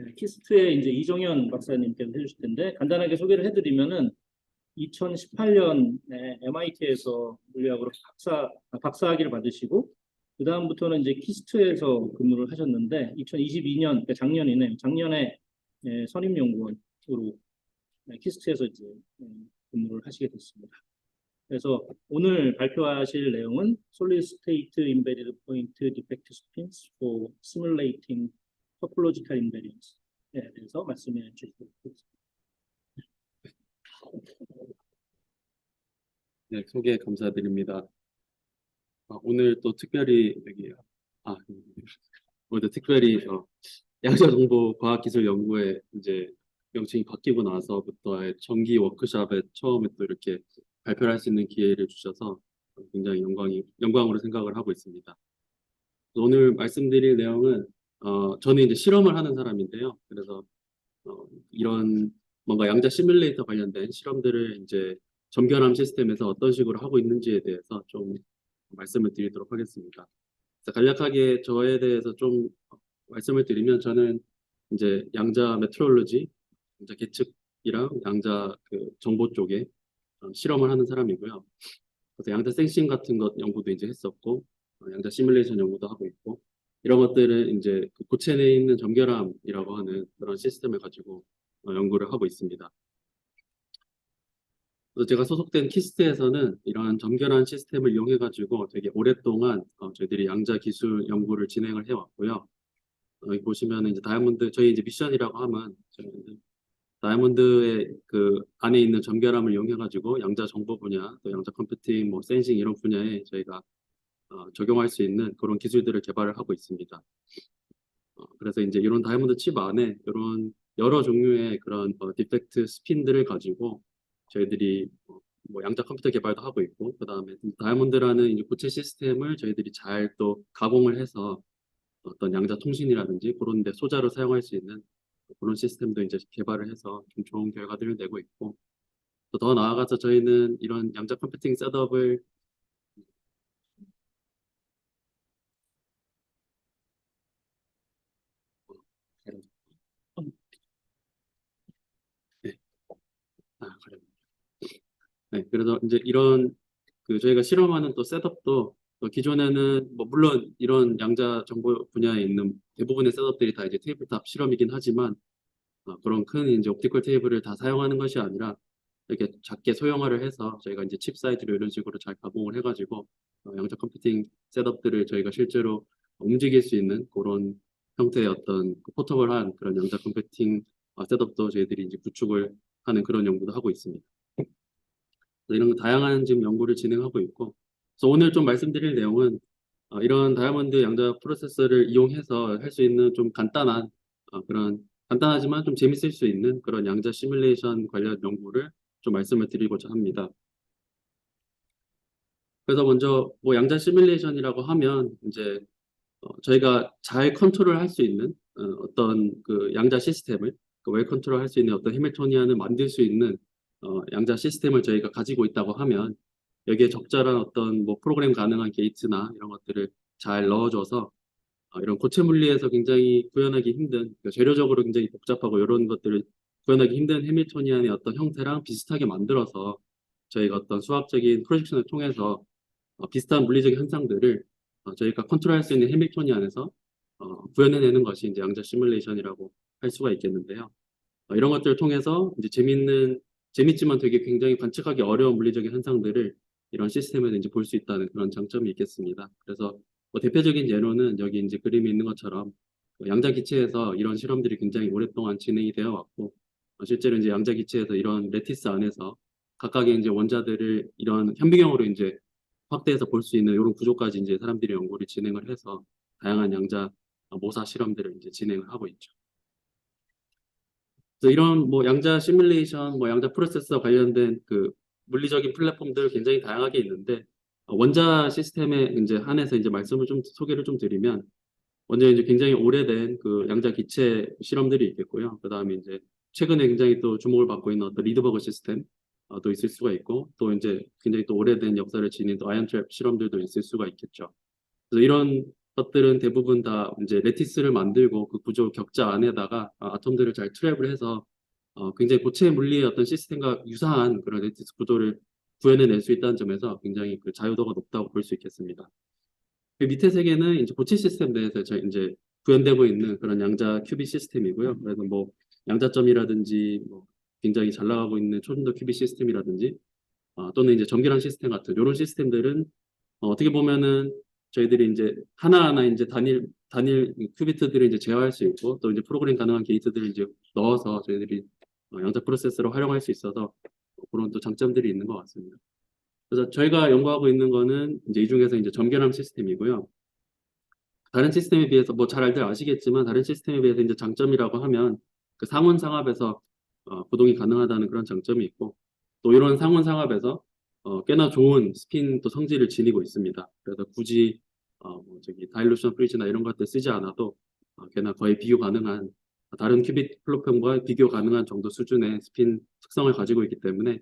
네, 키스트의 이제 이정현 박사님께서 해주실 텐데 간단하게 소개를 해드리면은 2018년에 MIT에서 물리학으로 박사학위를 받으시고 그 다음부터는 이제 키스트에서 근무를 하셨는데 2022년 그러니까 작년이네요. 작년에 선임연구원으로 키스트에서 이제 근무를 하시게 됐습니다. 그래서 오늘 발표하실 내용은 Solid State Embedded Point Defect Spins for Simulating Topological Invariance에 대해서 말씀해 주시도록 하겠습니다. 네, 소개 감사드립니다. 오늘 또 특별히 오늘 특별히 양자정보과학기술연구회 이제 명칭이 바뀌고 나서부터의 정기 워크숍에 처음에 또 이렇게 발표를 할 수 있는 기회를 주셔서 굉장히 영광으로 생각을 하고 있습니다. 오늘 말씀드릴 내용은 저는 이제 실험을 하는 사람인데요. 그래서 이런 뭔가 양자 시뮬레이터 관련된 실험들을 이제 점결함 시스템에서 어떤 식으로 하고 있는지에 대해서 좀 말씀을 드리도록 하겠습니다. 그래서 간략하게 저에 대해서 좀 말씀을 드리면 저는 이제 양자 메트롤로지, 양자 계측이랑 양자 그 정보 쪽에 실험을 하는 사람이고요. 그래서 양자 센싱 같은 것 연구도 이제 했었고 양자 시뮬레이션 연구도 하고 있고 이런 것들을 이제 그 고체 내에 있는 점결함이라고 하는 그런 시스템을 가지고 연구를 하고 있습니다. 그래서 제가 소속된 키스트에서는 이러한 점결한 시스템을 이용해 가지고 되게 오랫동안 저희들이 양자 기술 연구를 진행을 해왔고요. 여기 보시면 이제 다이아몬드 저희 이제 미션이라고 하면 다이아몬드의 그 안에 있는 점결함을 이용해 가지고 양자 정보 분야, 또 양자 컴퓨팅, 뭐 센싱 이런 분야에 저희가 적용할 수 있는 그런 기술들을 개발을 하고 있습니다. 그래서 이제 이런 다이아몬드 칩 안에 이런 여러 종류의 그런 디펙트 스핀들을 가지고 저희들이 뭐 양자 컴퓨터 개발도 하고 있고 그다음에 다이아몬드라는 이제 고체 시스템을 저희들이 잘 또 가공을 해서 어떤 양자 통신이라든지 그런 데 소자로 사용할 수 있는 그런 시스템도 이제 개발을 해서 좀 좋은 결과들을 내고 있고 또 더 나아가서 저희는 이런 양자 컴퓨팅 셋업을 네. 네, 그래서 이제 이런 그 저희가 실험하는 또 셋업도 기존에는 뭐 물론 이런 양자 정보 분야에 있는 대부분의 셋업들이 다 이제 테이블탑 실험이긴 하지만 그런 큰 이제 옵티컬 테이블을 다 사용하는 것이 아니라 이렇게 작게 소형화를 해서 저희가 이제 칩 사이즈로 이런 식으로 잘 가공을 해가지고 양자 컴퓨팅 셋업들을 저희가 실제로 움직일 수 있는 그런 형태의 어떤 포터블한 그런 양자 컴퓨팅 셋업도 저희들이 이제 구축을 하는 그런 연구도 하고 있습니다. 이런 다양한 지금 연구를 진행하고 있고, 그래서 오늘 좀 말씀드릴 내용은 이런 다이아몬드 양자 프로세서를 이용해서 할 수 있는 좀 간단한 그런 간단하지만 좀 재밌을 수 있는 그런 양자 시뮬레이션 관련 연구를 좀 말씀을 드리고자 합니다. 그래서 먼저 뭐 양자 시뮬레이션이라고 하면 이제 저희가 잘 컨트롤할 수 있는 어떤 그 양자 시스템을 웰 컨트롤할 수 있는 어떤 해밀토니안을 만들 수 있는 양자 시스템을 저희가 가지고 있다고 하면 여기에 적절한 어떤 뭐 프로그램 가능한 게이트나 이런 것들을 잘 넣어줘서 이런 고체 물리에서 굉장히 구현하기 힘든 그러니까 재료적으로 굉장히 복잡하고 이런 것들을 구현하기 힘든 해밀토니안의 어떤 형태랑 비슷하게 만들어서 저희가 어떤 수학적인 프로젝션을 통해서 비슷한 물리적 현상들을 저희가 컨트롤할 수 있는 해밀토니안에서 구현해내는 것이 이제 양자 시뮬레이션이라고 할 수가 있겠는데요. 이런 것들을 통해서 이제 재밌지만 되게 굉장히 관측하기 어려운 물리적인 현상들을 이런 시스템에서 이제 볼 수 있다는 그런 장점이 있겠습니다. 그래서 뭐 대표적인 예로는 여기 이제 그림이 있는 것처럼 양자 기체에서 이런 실험들이 굉장히 오랫동안 진행이 되어 왔고 실제로 이제 양자 기체에서 이런 레티스 안에서 각각의 이제 원자들을 이런 현미경으로 이제 확대해서 볼 수 있는 이런 구조까지 이제 사람들이 연구를 진행을 해서 다양한 양자 모사 실험들을 이제 진행을 하고 있죠. 그래서 이런 뭐 양자 시뮬레이션, 뭐 양자 프로세서 관련된 그 물리적인 플랫폼들 굉장히 다양하게 있는데 원자 시스템에 이제 한해서 이제 말씀을 좀 소개를 좀 드리면 먼저 이제 굉장히 오래된 그 양자 기체 실험들이 있겠고요. 그다음에 이제 최근에 굉장히 또 주목을 받고 있는 어떤 리드버그 시스템 또 있을 수가 있고 또 이제 굉장히 또 오래된 역사를 지닌 또 아이언 트랩 실험들도 있을 수가 있겠죠. 그래서 이런 것들은 대부분 다 이제 레티스를 만들고 그 구조 격자 안에다가 아톰들을 잘 트랩을 해서 굉장히 고체 물리의 어떤 시스템과 유사한 그런 레티스 구조를 구현해낼 수 있다는 점에서 굉장히 그 자유도가 높다고 볼 수 있겠습니다. 그 밑에 세 개는 이제 고체 시스템 내에서 이제 구현되고 있는 그런 양자 큐빅 시스템이고요. 그래서 뭐 양자점이라든지 뭐 굉장히 잘 나가고 있는 초중도 큐빅 시스템이라든지 또는 이제 전기란 시스템 같은 이런 시스템들은 어떻게 보면은 저희들이 이제 하나하나 이제 단일 큐비트들을 이제 제어할 수 있고 또 이제 프로그램 가능한 게이트들을 이제 넣어서 저희들이 양자 프로세서로 활용할 수 있어서 그런 또 장점들이 있는 것 같습니다. 그래서 저희가 연구하고 있는 거는 이제 이 중에서 이제 점결함 시스템이고요. 다른 시스템에 비해서 뭐 잘 알들 아시겠지만 다른 시스템에 비해서 이제 장점이라고 하면 그 상온 상압에서 구동이 가능하다는 그런 장점이 있고 또 이런 상온 상압에서 꽤나 좋은 스핀 또 성질을 지니고 있습니다. 그래서 굳이 뭐 저기 다일루션 프리즈나 이런 것들 쓰지 않아도 꽤나 거의 비교 가능한 다른 큐빅 플랫폼과 비교 가능한 정도 수준의 스핀 특성을 가지고 있기 때문에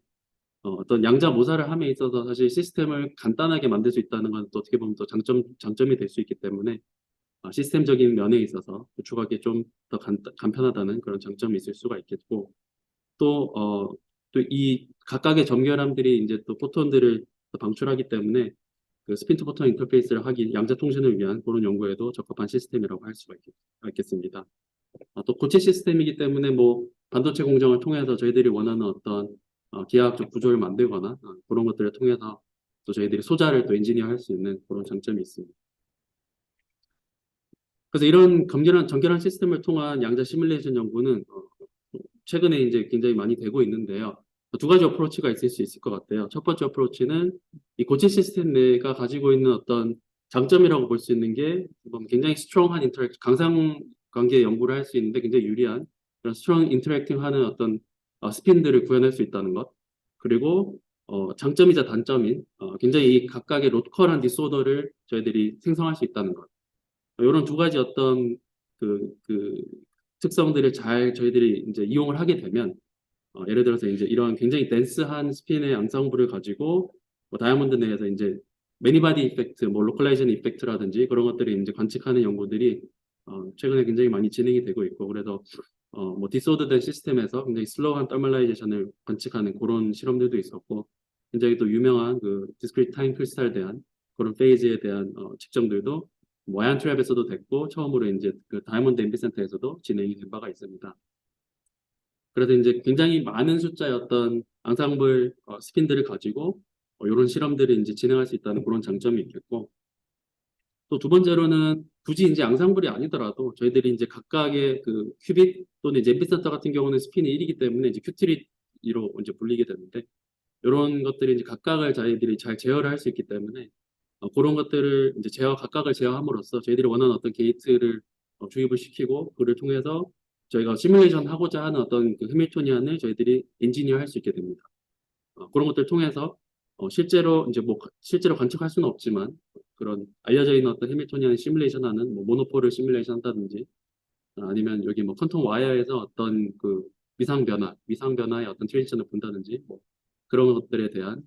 어떤 양자 모사를 함에 있어서 사실 시스템을 간단하게 만들 수 있다는 건 또 어떻게 보면 또 장점이 될 수 있기 때문에 시스템적인 면에 있어서 구축하기 좀 더 간편하다는 그런 장점이 있을 수가 있겠고 또 이 각각의 점결함들이 이제 또 포톤들을 또 방출하기 때문에 그 스핀 투 포톤 인터페이스를 하기 양자 통신을 위한 그런 연구에도 적합한 시스템이라고 할 수가 있겠습니다. 또 고체 시스템이기 때문에 뭐 반도체 공정을 통해서 저희들이 원하는 어떤 기하학적 구조를 만들거나 그런 것들을 통해서 또 저희들이 소자를 또 엔지니어할 수 있는 그런 장점이 있습니다. 그래서 이런 정결한 시스템을 통한 양자 시뮬레이션 연구는 최근에 이제 굉장히 많이 되고 있는데요. 두 가지 어프로치가 있을 수 있을 것 같아요. 첫 번째 어프로치는 이 고체 시스템 내가 가지고 있는 어떤 장점이라고 볼 수 있는 게 굉장히 스트롱한 인터랙션, 강상 관계 연구를 할 수 있는데 굉장히 유리한 그런 스트롱 인터랙팅 하는 어떤 스핀들을 구현할 수 있다는 것. 그리고 장점이자 단점인 굉장히 이 각각의 로컬한 디소더를 저희들이 생성할 수 있다는 것. 이런 두 가지 어떤 그 특성들을 잘 저희들이 이제 이용을 하게 되면 예를 들어서 이제 이런 굉장히 덴스한 스핀의 앙상블을 가지고 뭐 다이아몬드 내에서 이제 매니바디 이펙트, 뭐 로컬라이제이션 이펙트라든지 그런 것들이 이제 관측하는 연구들이 최근에 굉장히 많이 진행이 되고 있고 그래서 뭐 디소드된 시스템에서 굉장히 슬로우한 터멀라이제이션을 관측하는 그런 실험들도 있었고 굉장히 또 유명한 그 디스크리트 타임 크리스탈에 대한 그런 페이지에 대한 측정들도 뭐 아이언 트랩에서도 됐고 처음으로 이제 그 다이아몬드 엠비센터에서도 진행이 된 바가 있습니다. 그래서 이제 굉장히 많은 숫자의 어떤 앙상블 스핀들을 가지고 이런 실험들을 이제 진행할 수 있다는 그런 장점이 있겠고 또 두 번째로는 굳이 이제 앙상블이 아니더라도 저희들이 이제 각각의 그 큐빅 또는 이제 엠비센터 같은 경우는 스핀이 1이기 때문에 이제 큐트리로 이제 불리게 되는데 이런 것들이 이제 각각을 저희들이 잘 제어를 할 수 있기 때문에 그런 것들을 이제 각각을 제어함으로써 저희들이 원하는 어떤 게이트를 주입을 시키고 그를 통해서 저희가 시뮬레이션 하고자 하는 어떤 그 해밀토니안을 저희들이 엔지니어 할 수 있게 됩니다. 그런 것들을 통해서 실제로 이제 뭐 실제로 관측할 수는 없지만 그런 알려져 있는 어떤 해밀토니안 시뮬레이션하는 뭐 모노폴을 시뮬레이션 한다든지 아니면 여기 뭐 퀀텀 와이어에서 어떤 그 위상 변화의 어떤 트랜지션을 본다든지 뭐 그런 것들에 대한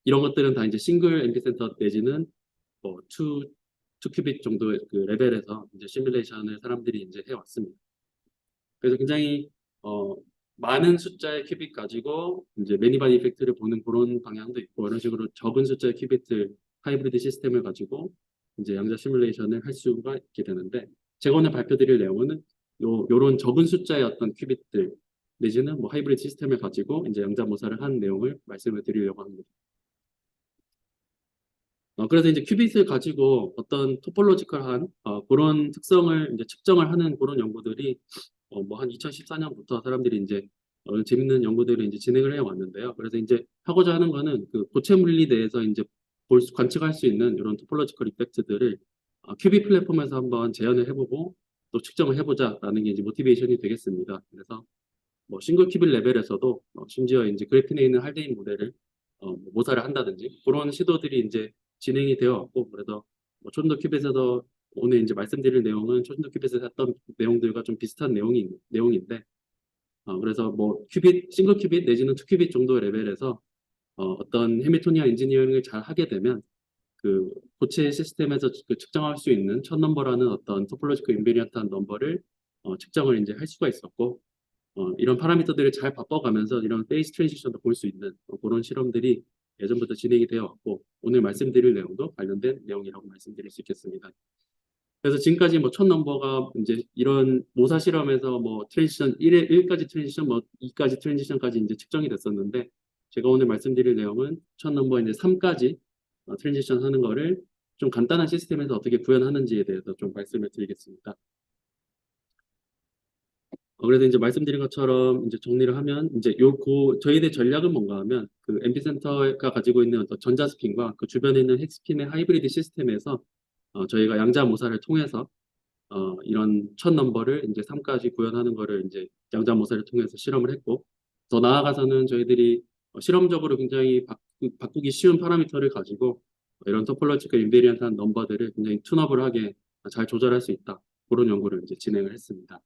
이런 것들은 다 이제 싱글 엠피센터 내지는 뭐 투 큐빅 정도의 그 레벨에서 이제 시뮬레이션을 사람들이 이제 해왔습니다. 그래서 굉장히 많은 숫자의 큐빅 가지고 이제 매니바디 이펙트를 보는 그런 방향도 있고 이런 식으로 적은 숫자의 큐빅들 하이브리드 시스템을 가지고 이제 양자 시뮬레이션을 할 수가 있게 되는데 제가 오늘 발표드릴 내용은 요런 적은 숫자의 어떤 큐빅들 내지는 뭐 하이브리드 시스템을 가지고 이제 양자 모사를 한 내용을 말씀을 드리려고 합니다. 그래서 이제 큐빅을 가지고 어떤 토폴로지컬한 그런 특성을 이제 측정을 하는 그런 연구들이 뭐 한 2014년부터 사람들이 이제 재밌는 연구들을 이제 진행을 해 왔는데요. 그래서 이제 하고자 하는 거는 그 고체 물리 내에서 이제 관측할 수 있는 이런 토폴로지컬 이펙트들을 큐빅 플랫폼에서 한번 재현을 해보고 또 측정을 해보자라는 게 이제 모티베이션이 되겠습니다. 그래서 뭐 싱글 큐빅 레벨에서도 심지어 이제 그래핀에 있는 할데인 모델을 뭐 모사를 한다든지 그런 시도들이 이제 진행이 되어 왔고 그래서 뭐 초전도 큐빅에서 오늘 이제 말씀드릴 내용은 초전도 큐빅에서 했던 내용들과 좀 비슷한 내용인데 그래서 뭐 싱글 큐빅 내지는 투 큐빅 정도 레벨에서 어떤 해밀토니안 엔지니어링을 잘 하게 되면 그 고체 시스템에서 그 측정할 수 있는 첫 넘버라는 어떤 토폴로지컬 인베리언트한 넘버를 측정을 이제 할 수가 있었고, 이런 파라미터들을 잘 바꿔가면서 이런 페이스 트랜지션도 볼 수 있는 그런 실험들이 예전부터 진행이 되어 왔고, 오늘 말씀드릴 내용도 관련된 내용이라고 말씀드릴 수 있겠습니다. 그래서 지금까지 뭐 첫 넘버가 이제 이런 모사 실험에서 뭐 트랜지션 1까지 트랜지션, 뭐 2까지 트랜지션까지 이제 측정이 됐었는데, 제가 오늘 말씀드릴 내용은 첫 넘버 이제 3까지 트랜지션 하는 거를 좀 간단한 시스템에서 어떻게 구현하는지에 대해서 좀 말씀을 드리겠습니다. 그래서 이제 말씀드린 것처럼 이제 정리를 하면 이제 저희들 전략은 뭔가 하면 그 앰피센터가 가지고 있는 어떤 전자스핀과 그 주변에 있는 핵스핀의 하이브리드 시스템에서 저희가 양자 모사를 통해서 이런 첫 넘버를 이제 3까지 구현하는 거를 이제 양자 모사를 통해서 실험을 했고, 더 나아가서는 저희들이 실험적으로 굉장히 바꾸기 쉬운 파라미터를 가지고 이런 토폴로지컬 인베리언트한 넘버들을 굉장히 튠업을 하게 잘 조절할 수 있다. 그런 연구를 이제 진행을 했습니다.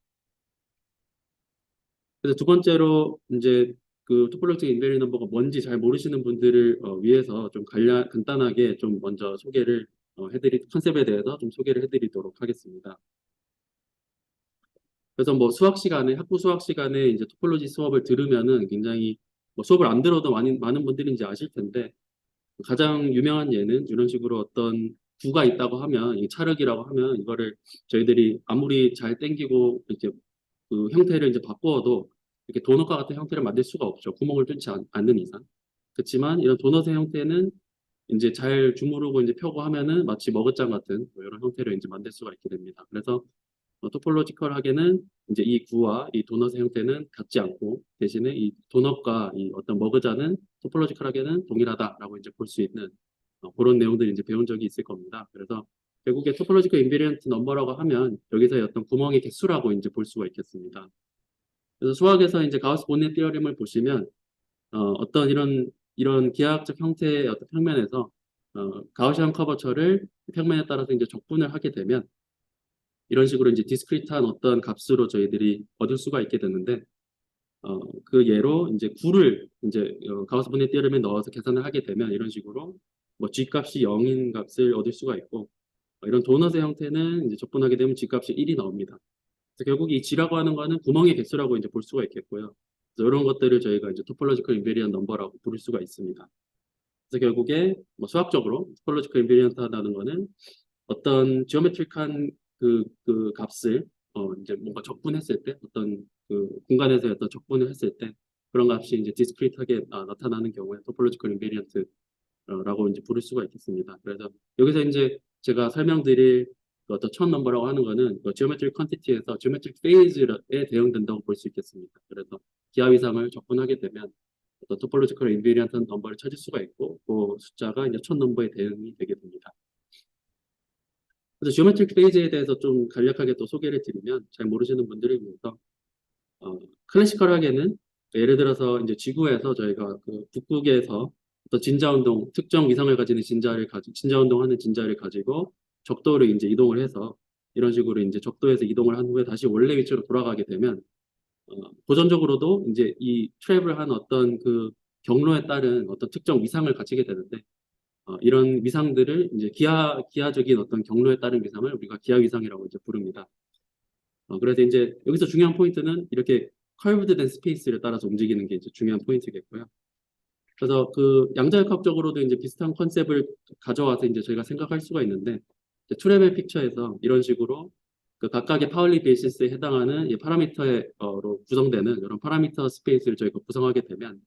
그래서 두 번째로 이제 그 토폴로지컬 인베리언트 넘버가 뭔지 잘 모르시는 분들을 위해서 좀 간단하게 좀 먼저 소개를 컨셉에 대해서 좀 소개를 해드리도록 하겠습니다. 그래서 뭐 학부 수학 시간에 이제 토폴로지 수업을 들으면은 굉장히 뭐 수업을 안 들어도 많은 분들이 이제 아실 텐데, 가장 유명한 예는 이런 식으로 어떤 구가 있다고 하면, 이 찰흙이라고 하면 이거를 저희들이 아무리 잘 땡기고 이렇게 그 형태를 이제 바꾸어도 이렇게 도넛과 같은 형태를 만들 수가 없죠. 구멍을 뚫지 않는 이상. 그렇지만 이런 도넛의 형태는 이제 잘 주무르고 이제 펴고 하면은 마치 머그잔 같은 뭐 이런 형태를 이제 만들 수가 있게 됩니다. 그래서 토폴로지컬하게는 이제 이 구와 이 도넛의 형태는 같지 않고, 대신에 이 도넛과 이 어떤 머그잔은 토폴로지컬하게는 동일하다라고 이제 볼 수 있는 그런 내용들을 이제 배운 적이 있을 겁니다. 그래서 결국에 토폴로지컬 인베리언트 넘버라고 하면 여기서의 어떤 구멍의 개수라고 이제 볼 수가 있겠습니다. 그래서 수학에서 이제 가우스 본넷 티어렘을 보시면 어떤 이런 기하학적 형태의 어떤 평면에서 가우시안 커버처를 평면에 따라서 이제 적분을 하게 되면 이런 식으로 이제 디스크리트한 어떤 값으로 저희들이 얻을 수가 있게 되는데, 그 예로 이제 9를 이제 가우스 분해 티어렘에 넣어서 계산을 하게 되면 이런 식으로 뭐 g 값이 0인 값을 얻을 수가 있고, 이런 도넛의 형태는 이제 적분하게 되면 g 값이 1이 나옵니다. 그래서 결국 이 g라고 하는 거는 구멍의 개수라고 이제 볼 수가 있겠고요. 그래서 이런 것들을 저희가 이제 토폴로지컬 인베리언트 넘버라고 부를 수가 있습니다. 그래서 결국에 뭐 수학적으로 토폴로지컬 인베리언트 하다는 거는 어떤 지오메트릭한 그 값을 이제 뭔가 적분했을 때, 어떤 그 공간에서 어떤 적분을 했을 때 그런 값이 이제 디스크리트하게 나타나는 경우에 토폴로지컬 인베리언트라고 이제 부를 수가 있겠습니다. 그래서 여기서 이제 제가 설명드릴 그 어떤 첫 넘버라고 하는 거는 지오메트릭 퀀티티에서 지오메트릭 페이즈에 대응된다고 볼 수 있겠습니다. 그래서 기하 이상을 적분하게 되면 어떤 토폴로지컬 인베리언트 넘버를 찾을 수가 있고, 그 숫자가 이제 첫 넘버에 대응이 되게 됩니다. 그래서 지오메트릭 페이즈에 대해서 좀 간략하게 또 소개를 드리면, 잘 모르시는 분들을 위해서 클래시컬하게는 예를 들어서 이제 지구에서 저희가 그 북극에서 어떤 진자운동, 특정 위상을 가지는 진자운동하는 진자를 가지고 적도를 이제 이동을 해서 이런 식으로 이제 적도에서 이동을 한 후에 다시 원래 위치로 돌아가게 되면 고전적으로도 이제 이 트래블한 어떤 그 경로에 따른 어떤 특정 위상을 가지게 되는데, 이런 위상들을 이제 기하적인 어떤 경로에 따른 위상을 우리가 기하 위상이라고 이제 부릅니다. 그래서 이제 여기서 중요한 포인트는 이렇게 커브드된 스페이스를 따라서 움직이는 게 이제 중요한 포인트겠고요. 그래서 그 양자역학적으로도 이제 비슷한 컨셉을 가져와서 이제 저희가 생각할 수가 있는데, 트레벨 픽처에서 이런 식으로 그 각각의 파울리 베이시스에 해당하는 이 파라미터로 구성되는 이런 파라미터 스페이스를 저희가 구성하게 되면,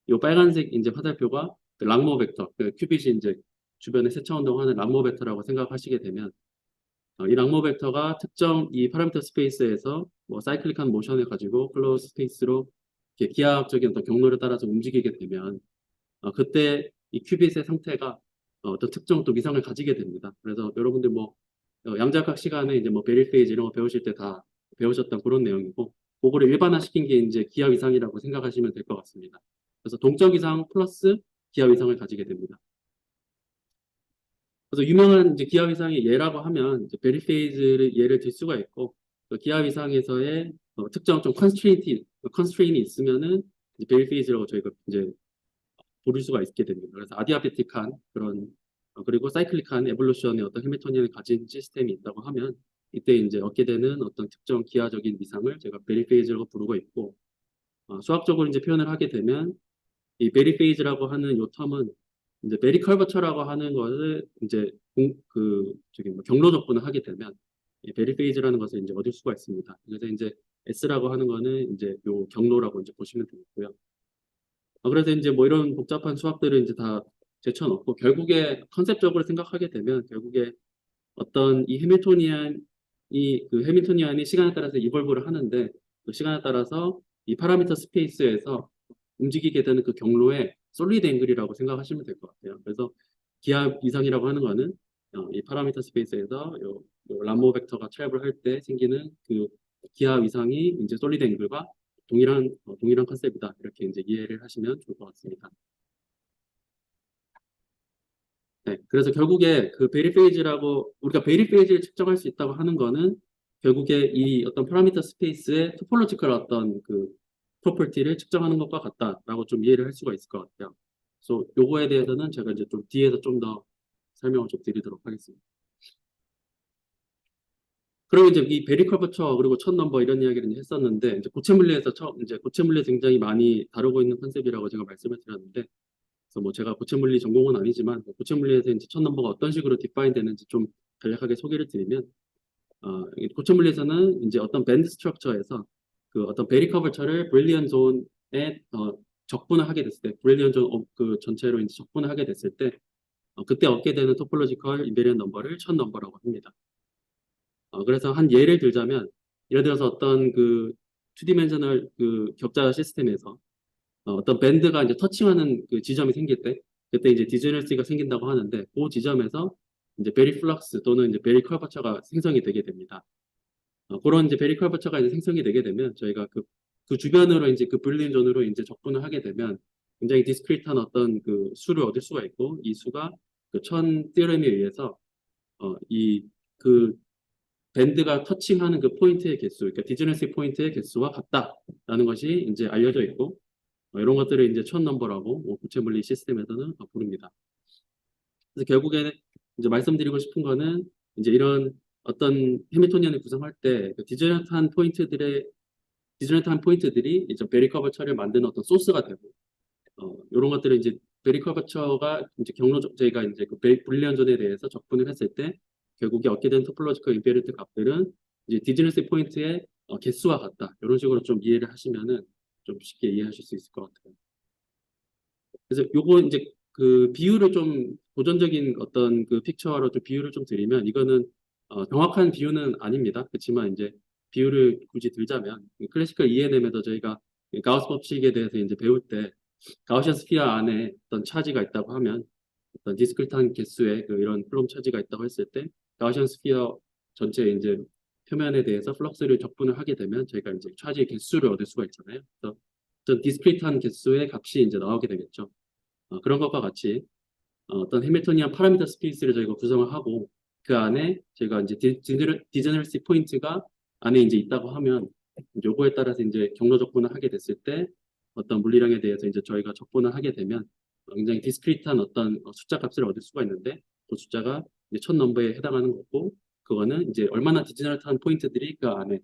이 빨간색 이제 화살표가 그 랑모 벡터, 그 큐빗이 이제 주변에 세차 운동하는 랑모 벡터라고 생각하시게 되면, 이 랑모 벡터가 특정 이 파라미터 스페이스에서 뭐 사이클릭한 모션을 가지고 클로즈 스페이스로 이렇게 기하학적인 어떤 경로를 따라서 움직이게 되면 그때 이 큐빗의 상태가 어떤 특정 또 위상을 가지게 됩니다. 그래서 여러분들 뭐 양자역학 시간에 이제 뭐 베릴 페이지 이런 거 배우실 때 다 배우셨던 그런 내용이고, 그거를 일반화시킨 게 이제 기하 위상이라고 생각하시면 될 것 같습니다. 그래서 동적 위상 플러스 기하 위상을 가지게 됩니다. 그래서 유명한 이제 기하 위상의 예라고 하면 이제 베릴 페이지를 예를 들 수가 있고, 그 기하 위상에서의 특정 좀 컨스트레인이 있으면은 이제 베릴 페이지라고 저희가 이제 부를 수가 있게 됩니다. 그래서 아디아베틱한 그런 그리고 사이클릭한 에볼루션의 어떤 해밀토니안을 가진 시스템이 있다고 하면 이때 이제 얻게 되는 어떤 특정 기하적인 이상을 제가 베리 페이즈라고 부르고 있고, 수학적으로 이제 표현을 하게 되면 이 베리 페이즈라고 하는 요 텀은 이제 베리 커버처라고 하는 것을 이제 저기 뭐 경로 적분을 하게 되면 이 베리 페이즈라는 것을 이제 얻을 수가 있습니다. 그래서 이제 S라고 하는 거는 이제 요 경로라고 이제 보시면 되겠고요. 그래서 이제 뭐 이런 복잡한 수학들을 이제 다 제쳐놓고 결국에 컨셉적으로 생각하게 되면 결국에 어떤 이 해밀토니안이 시간에 따라서 이볼브를 하는데 그 시간에 따라서 이 파라미터 스페이스에서 움직이게 되는 그 경로에 솔리드 앵글이라고 생각하시면 될 것 같아요. 그래서 기하 이상이라고 하는 거는 이 파라미터 스페이스에서 요 람보 벡터가 트래블 할 때 생기는 그 기하 이상이 이제 솔리드 앵글과 동일한 컨셉이다. 이렇게 이제 이해를 하시면 좋을 것 같습니다. 네, 그래서 결국에 그 베리 페이지라고 우리가 베리 페이지를 측정할 수 있다고 하는 거는 결국에 이 어떤 파라미터 스페이스의 토폴로지컬 어떤 그 프로퍼티를 측정하는 것과 같다라고 좀 이해를 할 수가 있을 것 같아요. 그래서 요거에 대해서는 제가 이제 좀 뒤에서 좀 더 설명을 좀 드리도록 하겠습니다. 그리고 이제 이 베리 커버처 그리고 첫 넘버 이런 이야기를 이제 했었는데 이제 고체 물리에 굉장히 많이 다루고 있는 컨셉이라고 제가 말씀을 드렸는데 그래서 뭐 제가 고체 물리 전공은 아니지만 고체 물리에서 이제 첫 넘버가 어떤 식으로 디파인 되는지 좀 간략하게 소개를 드리면 이 고체 물리에서는 이제 어떤 밴드 스트럭처에서 그 어떤 베리 커버처를 브릴리언 존에 적분을 하게 됐을 때 브릴리언 존 그 전체로 이제 적분을 하게 됐을 때 그때 얻게 되는 토폴로지컬 인베리언 넘버를 첫 넘버라고 합니다. 그래서 한 예를 들자면 예를 들어서 어떤 그 2디멘셔널 그 격자 시스템에서 어떤 밴드가 이제 터칭하는 그 지점이 생길 때 그때 이제 디제너시가 생긴다고 하는데 그 지점에서 이제 베리 플럭스 또는 이제 베리 커버처가 생성이 되게 됩니다. 그런 이제 베리 커버처가 이제 생성이 되게 되면 저희가 그 주변으로 이제 그 불린 존으로 이제 적분을 하게 되면 굉장히 디스크리트한 어떤 그 수를 얻을 수가 있고 이 수가 그 천 티어렘에 의해서 이그 밴드가 터칭하는 그 포인트의 개수, 그러니까 디저너시 포인트의 개수와 같다라는 것이 이제 알려져 있고 이런 것들을 이제 첫 넘버라고 고체 물리 시스템에서는 부릅니다. 그래서 결국에는 이제 말씀드리고 싶은 거는 이제 이런 어떤 해밀토니안을 구성할 때 그 디저널한 포인트들이 이제 베리 커버처를 만드는 어떤 소스가 되고 이런 것들을 이제 베리 커버처가 이제 저희가 이제 그 불리언 존에 대해서 적분을 했을 때 결국에 얻게 된 토폴로지컬 인베리트 값들은 이제 디즈니스 포인트의 개수와 같다. 이런 식으로 좀 이해를 하시면은 좀 쉽게 이해하실 수 있을 것 같아요. 그래서 요거 이제 그 비율을 좀 고전적인 어떤 그 픽처로 좀 비율을 좀 드리면 이거는 정확한 비유는 아닙니다. 그렇지만 이제 비율을 굳이 들자면 클래시컬 ENM에서 저희가 가우스 법칙에 대해서 이제 배울 때 가우시안 스피어 안에 어떤 차지가 있다고 하면 어떤 디스크리트한 개수의 그 이런 플럼 차지가 있다고 했을 때 가우시안 스피어 전체 이제 표면에 대해서 플럭스를 적분을 하게 되면 저희가 이제 차지 개수를 얻을 수가 있잖아요. 그래서 어떤 디스크리트한 개수의 값이 이제 나오게 되겠죠. 그런 것과 같이 어떤 해밀토니안 파라미터 스페이스를 저희가 구성을 하고 그 안에 저희가 이제 디제너러시 포인트가 안에 이제 있다고 하면 요거에 따라서 이제 경로 적분을 하게 됐을 때 어떤 물리량에 대해서 이제 저희가 적분을 하게 되면 굉장히 디스크리트한 어떤 숫자 값을 얻을 수가 있는데 그 숫자가 이제 첫 넘버에 해당하는 거고 그거는 이제 얼마나 디제너럴한 포인트들이 그 안에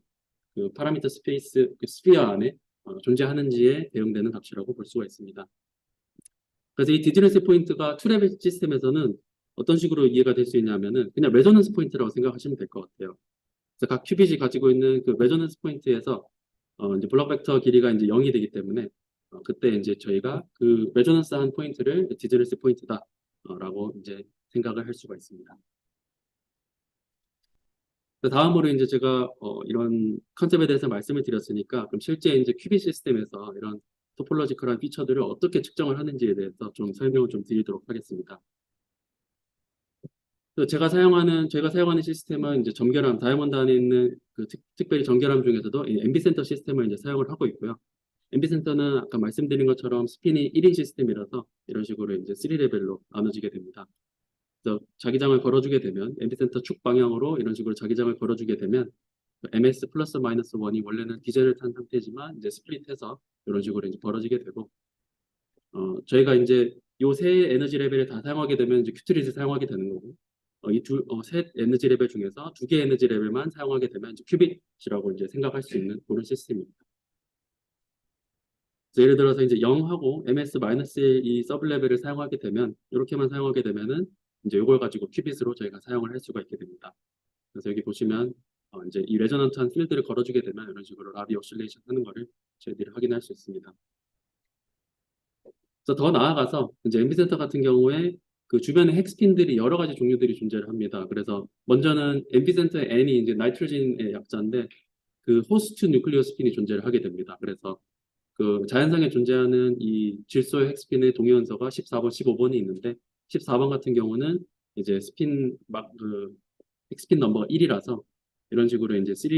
그 파라미터 스페이스 그 스피어 안에 존재하는지에 대응되는 값이라고 볼 수가 있습니다. 그래서 이 디즈니스 포인트가 투레벨 시스템에서는 어떤 식으로 이해가 될 수 있냐면은 그냥 레조넌스 포인트라고 생각하시면 될 것 같아요. 그래서 각 큐빗이 가지고 있는 그 레조넌스 포인트에서 이제 블록 벡터 길이가 이제 0이 되기 때문에 그때 이제 저희가 그 레조넌스한 포인트를 디즈니스 포인트다라고 이제 생각을 할 수가 있습니다. 다음으로 이제 제가 이런 컨셉에 대해서 말씀을 드렸으니까 그럼 실제 이제 큐빗 시스템에서 이런 토폴로지컬한 피처들을 어떻게 측정을 하는지에 대해서 좀 설명을 좀 드리도록 하겠습니다. 저희가 사용하는 시스템은 이제 점결함, 다이아몬드 안에 있는 그 특별히 점결함 중에서도 이 앰비센터 시스템을 이제 사용을 하고 있고요. 앰비센터는 아까 말씀드린 것처럼 스핀이 1인 시스템이라서 이런 식으로 이제 3레벨로 나눠지게 됩니다. 그래서 자기장을 걸어주게 되면 앰비센터 축 방향으로 이런 식으로 자기장을 걸어주게 되면 ms 플러스 마이너스 1이 원래는 디젤을 탄 상태지만 이제 스플릿해서 이런 식으로 이제 벌어지게 되고 저희가 이제 요 세 에너지 레벨을 다 사용하게 되면 이제 큐트릿을 사용하게 되는 거고, 세 에너지 레벨 중에서 두 개 에너지 레벨만 사용하게 되면 이제 큐빗이라고 이제 생각할 수 있는 그런 시스템입니다. 그래서 예를 들어서 이제 0하고 ms-1 이 서브 레벨을 사용하게 되면, 이렇게만 사용하게 되면은 이제 이걸 가지고 큐빗으로 저희가 사용을 할 수가 있게 됩니다. 그래서 여기 보시면 이제 이 레저넌트한 필드를 걸어주게 되면 이런 식으로 라비 오실레이션 하는 거를 저희들이 확인할 수 있습니다. 그래서 더 나아가서 이제 앰비센터 같은 경우에 그 주변에 핵스핀들이 여러 가지 종류들이 존재를 합니다. 그래서 먼저는 앰비센터의 N이 이제 나이트로진의 약자인데 그 호스트 뉴클리오 스핀이 존재를 하게 됩니다. 그래서 그 자연상에 존재하는 이 질소의 핵스핀의 동위원소가 14번, 15번이 있는데 14번 같은 경우는 이제 스핀 그 핵스핀 넘버가 1이라서 이런 식으로 이제 3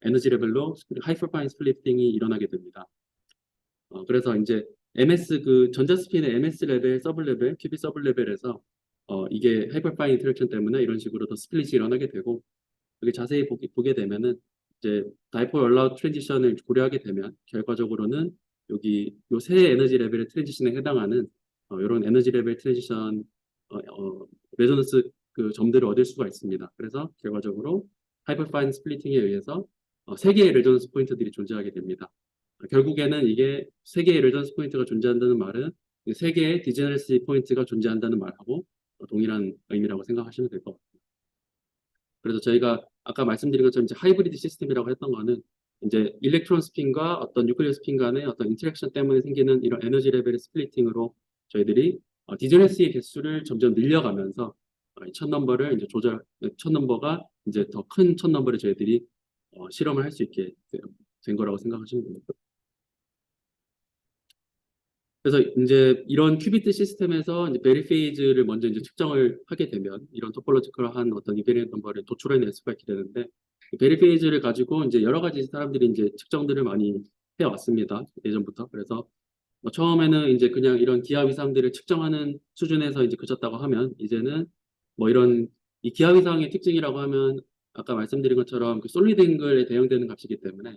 에너지 레벨로 하이퍼파인 스플리팅이 일어나게 됩니다. 그래서 이제 MS 그 전자 스핀의 MS 레벨, 서브 레벨, 큐빅 서브 레벨에서 이게 하이퍼파인 인터랙션 때문에 이런 식으로 더 스플릿이 일어나게 되고, 여기 자세히 보게 되면은 이제 다이폴 얼라우 트랜지션을 고려하게 되면 결과적으로는 여기 요 세 에너지 레벨의 트랜지션에 해당하는 이런 에너지 레벨 트랜지션 레저넌스 그 점들을 얻을 수가 있습니다. 그래서 결과적으로 하이퍼파인 스플리팅에 의해서 세 개의 레저넌스 포인트들이 존재하게 됩니다. 결국에는 이게 세 개의 레저넌스 포인트가 존재한다는 말은 세 개의 디제너러시 포인트가 존재한다는 말하고 동일한 의미라고 생각하시면 될 것 같아요. 그래서 저희가 아까 말씀드린 것처럼 이제 하이브리드 시스템이라고 했던 거는 이제 일렉트론 스핀과 어떤 뉴클리어 스핀 간의 어떤 인터랙션 때문에 생기는 이런 에너지 레벨의 스플리팅으로 저희들이 디저네시의 개수를 점점 늘려가면서 첫 넘버를 이제 첫 넘버가 이제 더 큰 첫 넘버를 저희들이 실험을 할 수 있게 된 거라고 생각하시면 됩니다. 그래서 이제 이런 큐비트 시스템에서 이제 베리 페이즈를 먼저 이제 측정을 하게 되면 이런 토폴로지컬한 어떤 이베리언트 넘버를 도출해낼 수가 있게 되는데, 베리 페이즈를 가지고 이제 여러 가지 사람들이 이제 측정들을 많이 해왔습니다. 예전부터. 그래서 뭐 처음에는 이제 그냥 이런 기하 위상들을 측정하는 수준에서 이제 그쳤다고 하면, 이제는 뭐 이런 이 기하 위상의 특징이라고 하면 아까 말씀드린 것처럼 그 솔리드 앵글에 대응되는 값이기 때문에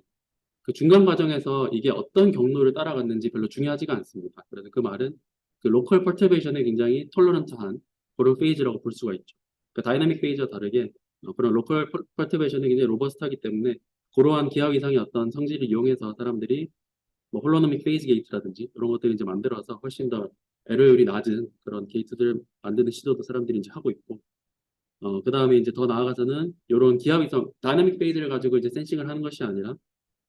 그 중간 과정에서 이게 어떤 경로를 따라갔는지 별로 중요하지가 않습니다. 그래서 그 말은 그 로컬 퍼터베이션에 굉장히 톨러런트한 그런 페이지라고 볼 수가 있죠. 그 다이나믹 페이지와 다르게 그런 로컬 퍼터베이션이 굉장히 로버스트하기 때문에 그러한 기하 이상의 어떤 성질을 이용해서 사람들이 뭐 홀로노믹 페이지 게이트라든지 이런 것들을 이제 만들어서 훨씬 더 에러율이 낮은 그런 게이트들을 만드는 시도도 사람들이 이제 하고 있고, 그 다음에 이제 더 나아가서는 이런 기하 위성 다이나믹 페이지를 가지고 이제 센싱을 하는 것이 아니라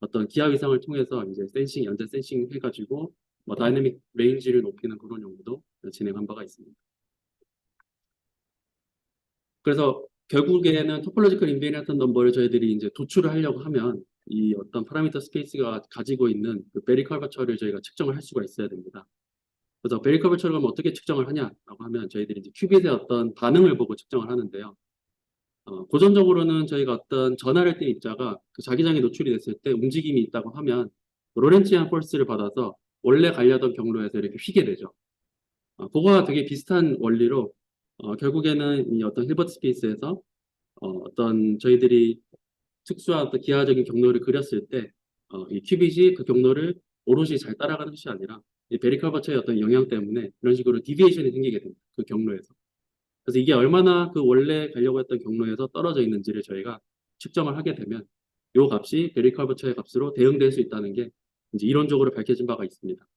어떤 기하 위상을 통해서 이제 센싱, 연자 센싱 해가지고 뭐 다이내믹 레인지를 높이는 그런 연구도 진행한 바가 있습니다. 그래서 결국에는 토폴로지컬 인베리언트 넘버를 저희들이 이제 도출을 하려고 하면 이 어떤 파라미터 스페이스가 가지고 있는 그 베리 커버처를 저희가 측정을 할 수가 있어야 됩니다. 그래서 베리 커버처를 그럼 어떻게 측정을 하냐라고 하면 저희들이 이제 큐빗의 어떤 반응을 보고 측정을 하는데요. 고전적으로는 저희가 어떤 전하를 띨 입자가 그 자기장에 노출이 됐을 때 움직임이 있다고 하면 로렌치안 포스를 받아서 원래 가려던 경로에서 이렇게 휘게 되죠. 그거와 되게 비슷한 원리로 결국에는 이 어떤 힐버트 스페이스에서 어떤 저희들이 특수한 어떤 기하적인 경로를 그렸을 때 이 큐빗이 그 경로를 오롯이 잘 따라가는 것이 아니라 이 베리 커버처의 어떤 영향 때문에 이런 식으로 디비에이션이 생기게 됩니다. 그 경로에서. 그래서 이게 얼마나 그 원래 가려고 했던 경로에서 떨어져 있는지를 저희가 측정을 하게 되면 이 값이 베리 커버처의 값으로 대응될 수 있다는 게 이제 이론적으로 밝혀진 바가 있습니다.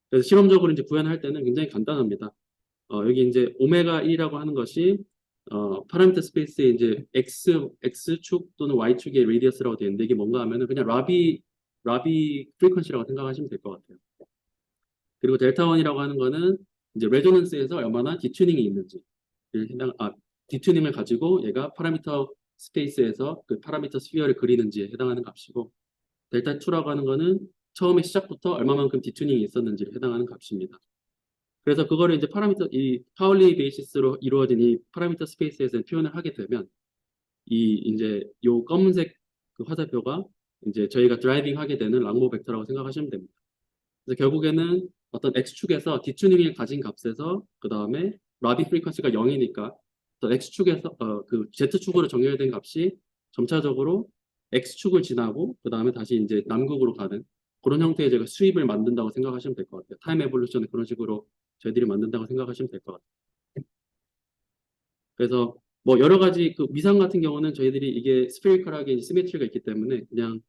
그래서 실험적으로 이제 구현할 때는 굉장히 간단합니다. 여기 이제 오메가 1이라고 하는 것이 파라미터 스페이스에 이제 X축 또는 Y축의 레디어스라고 되어 있는데, 이게 뭔가 하면은 그냥 라비 프리퀀시라고 생각하시면 될 것 같아요. 그리고 델타 1이라고 하는 거는 이제 레조넌스에서 얼마나 디튜닝이 있는지 디튜닝을 가지고 얘가 파라미터 스페이스에서 그 파라미터 스피어를 그리는지에 해당하는 값이고, 델타 2라고 하는 거는 처음에 시작부터 얼마만큼 디튜닝이 있었는지에 해당하는 값입니다. 그래서 그거를 이제 이 파울리 베이시스로 이루어진 이 파라미터 스페이스에서 표현을 하게 되면 이제 요 검은색 그 화살표가 이제 저희가 드라이빙 하게 되는 랑모 벡터라고 생각하시면 됩니다. 그래서 결국에는 어떤 X축에서 디튜닝을 가진 값에서 그 다음에 라비 프리퀀시가 0이니까 X축에서 그 Z축으로 정렬된 값이 점차적으로 X축을 지나고 그 다음에 다시 이제 남극으로 가는 그런 형태의 제가 수입을 만든다고 생각하시면 될 것 같아요. 타임 에볼루션을 그런 식으로 저희들이 만든다고 생각하시면 될 것 같아요. 그래서 뭐 여러 가지 그 미상 같은 경우는 저희들이 이게 스페리컬하게 시메트리가 있기 때문에 그냥